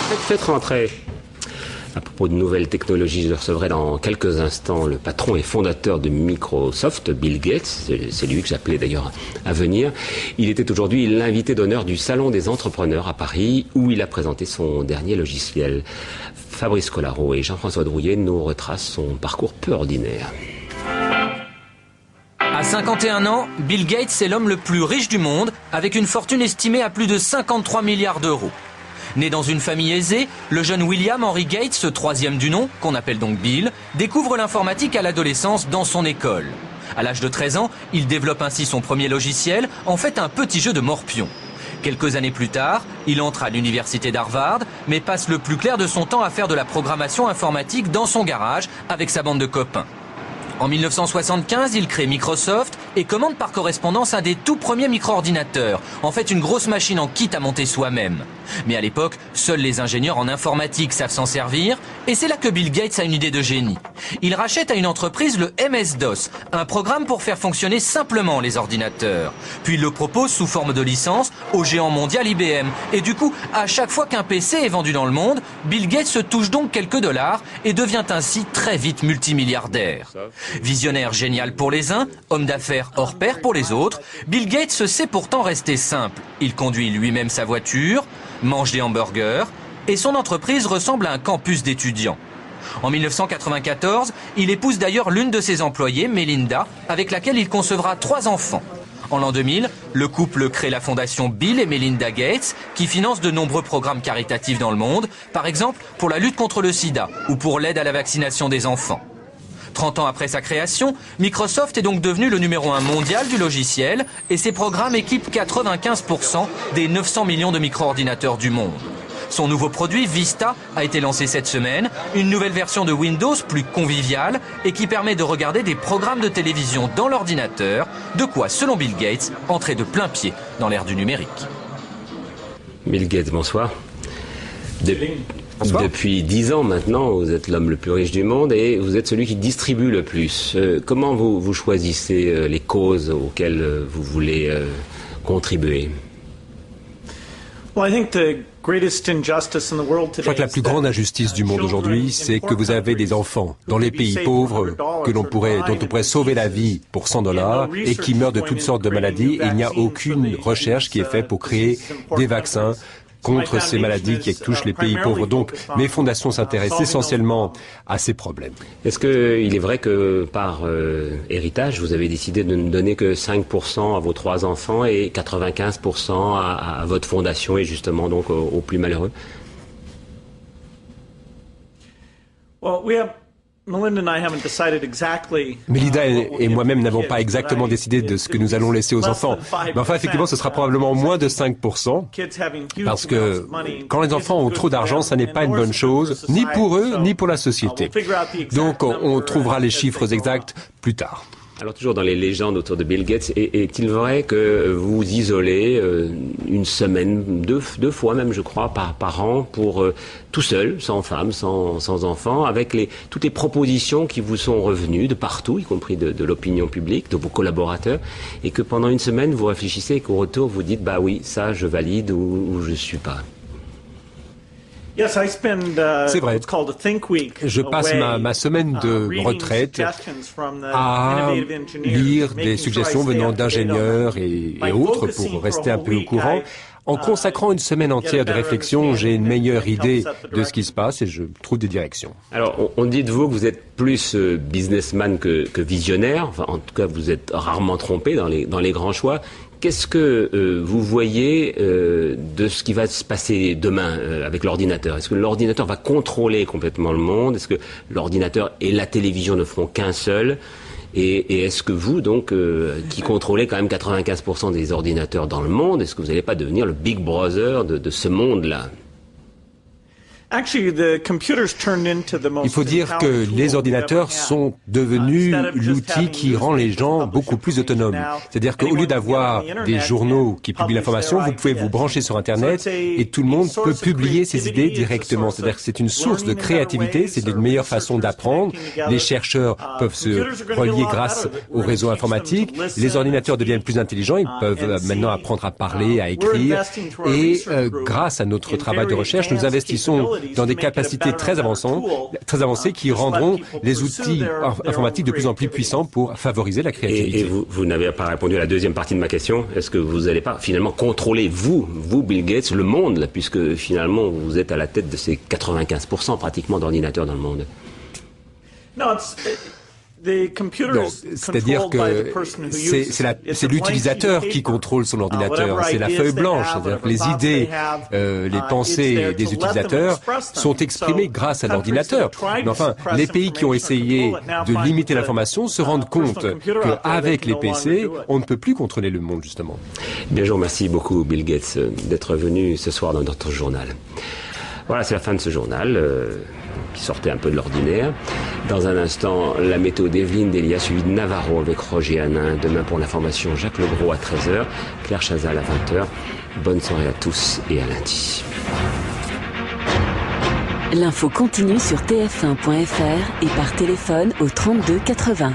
Faites rentrer. À propos de nouvelles technologies, je recevrai dans quelques instants le patron et fondateur de Microsoft, Bill Gates. C'est lui que j'appelais d'ailleurs à venir. Il était aujourd'hui l'invité d'honneur du Salon des entrepreneurs à Paris, où il a présenté son dernier logiciel. Fabrice Collaro et Jean-François Drouillet nous retracent son parcours peu ordinaire. À 51 ans, Bill Gates est l'homme le plus riche du monde, avec une fortune estimée à plus de 53 milliards d'euros. Né dans une famille aisée, le jeune William Henry Gates, troisième du nom, qu'on appelle donc Bill, découvre l'informatique à l'adolescence dans son école. À l'âge de 13 ans, il développe ainsi son premier logiciel, en fait un petit jeu de morpion. Quelques années plus tard, il entre à l'université d'Harvard, mais passe le plus clair de son temps à faire de la programmation informatique dans son garage avec sa bande de copains. En 1975, il crée Microsoft et commande par correspondance un des tout premiers micro-ordinateurs, en fait une grosse machine en kit à monter soi-même. Mais à l'époque, seuls les ingénieurs en informatique savent s'en servir, et c'est là que Bill Gates a une idée de génie. Il rachète à une entreprise le MS-DOS, un programme pour faire fonctionner simplement les ordinateurs. Puis il le propose sous forme de licence au géant mondial IBM. Et du coup, à chaque fois qu'un PC est vendu dans le monde, Bill Gates se touche donc quelques dollars et devient ainsi très vite multimilliardaire. Visionnaire génial pour les uns, homme d'affaires hors pair pour les autres, Bill Gates sait pourtant rester simple. Il conduit lui-même sa voiture, mange des hamburgers et son entreprise ressemble à un campus d'étudiants. En 1994, il épouse d'ailleurs l'une de ses employées, Melinda, avec laquelle il concevra 3 enfants. En l'an 2000, le couple crée la fondation Bill et Melinda Gates, qui finance de nombreux programmes caritatifs dans le monde, par exemple pour la lutte contre le sida ou pour l'aide à la vaccination des enfants. 30 ans après sa création, Microsoft est donc devenu le numéro 1 mondial du logiciel et ses programmes équipent 95% des 900 millions de micro-ordinateurs du monde. Son nouveau produit, Vista, a été lancé cette semaine, une nouvelle version de Windows plus conviviale et qui permet de regarder des programmes de télévision dans l'ordinateur, de quoi, selon Bill Gates, entrer de plein pied dans l'ère du numérique. Bill Gates, bonsoir. Depuis 10 ans maintenant, vous êtes l'homme le plus riche du monde et vous êtes celui qui distribue le plus. Comment vous choisissez les causes auxquelles vous voulez contribuer ? Je crois que la plus grande injustice du monde aujourd'hui, c'est que vous avez des enfants dans les pays pauvres dont on pourrait sauver la vie pour $100 et qui meurent de toutes sortes de maladies. Et il n'y a aucune recherche qui est faite pour créer des vaccins contre ces maladies qui touchent les pays pauvres. Donc, mes fondations s'intéressent essentiellement à ces problèmes. Est-ce qu'il est vrai que par héritage, vous avez décidé de ne donner que 5% à vos 3 enfants et 95% à votre fondation et justement donc aux plus malheureux? Melinda et moi-même n'avons pas exactement décidé de ce que nous allons laisser aux enfants. Mais enfin, effectivement, ce sera probablement moins de 5%, parce que quand les enfants ont trop d'argent, ça n'est pas une bonne chose, ni pour eux, ni pour la société. Donc, on trouvera les chiffres exacts plus tard. Alors toujours dans les légendes autour de Bill Gates, est-il vrai que vous isolez une semaine, deux fois même je crois, par an, pour tout seul, sans femme, sans enfant, avec toutes les propositions qui vous sont revenues de partout, y compris de l'opinion publique, de vos collaborateurs, et que pendant une semaine vous réfléchissez et qu'au retour vous dites bah oui, ça je valide ou je suis pas. C'est vrai. Je passe ma semaine de retraite à lire des suggestions venant d'ingénieurs et autres pour rester un peu au courant. En consacrant une semaine entière de réflexion, j'ai une meilleure idée de ce qui se passe et je trouve des directions. Alors, on dit de vous que vous êtes plus businessman que visionnaire. Enfin, en tout cas, vous êtes rarement trompé dans les grands choix. Qu'est-ce que vous voyez de ce qui va se passer demain avec l'ordinateur? Est-ce que l'ordinateur va contrôler complètement le monde? Est-ce que l'ordinateur et la télévision ne feront qu'un seul? Et est-ce que vous, donc, qui contrôlez quand même 95% des ordinateurs dans le monde, est-ce que vous n'allez pas devenir le Big Brother de ce monde-là? Il faut dire que les ordinateurs sont devenus l'outil qui rend les gens beaucoup plus autonomes. C'est-à-dire qu'au lieu d'avoir des journaux qui publient l'information, vous pouvez vous brancher sur Internet et tout le monde peut publier ses idées directement. C'est-à-dire que c'est une source de créativité, c'est une meilleure façon d'apprendre. Les chercheurs peuvent se relier grâce au réseau informatique. Les ordinateurs deviennent plus intelligents, ils peuvent maintenant apprendre à parler, à écrire. Et grâce à notre travail de recherche, nous investissons dans des capacités très avancées qui rendront les outils informatiques de plus en plus puissants pour favoriser la créativité. Et vous n'avez pas répondu à la deuxième partie de ma question. Est-ce que vous n'allez pas finalement contrôler, vous Bill Gates, le monde, là, puisque finalement vous êtes à la tête de ces 95% pratiquement d'ordinateurs dans le monde? Non, c'est-à-dire que c'est l'utilisateur qui contrôle son ordinateur, c'est la feuille blanche, c'est-à-dire que les idées, les pensées des utilisateurs sont exprimées grâce à l'ordinateur. Mais enfin, les pays qui ont essayé de limiter l'information se rendent compte qu'avec les PC, on ne peut plus contrôler le monde, justement. Bien, je vous remercie beaucoup, Bill Gates, d'être venu ce soir dans notre journal. Voilà, c'est la fin de ce journal qui sortait un peu de l'ordinaire. Dans un instant, la météo d'Evelyne Delia, suivie de Navarro avec Roger Hanin. Demain, pour l'information, Jacques Legros à 13h, Claire Chazal à 20h. Bonne soirée à tous et à lundi. L'info continue sur tf1.fr et par téléphone au 32 80.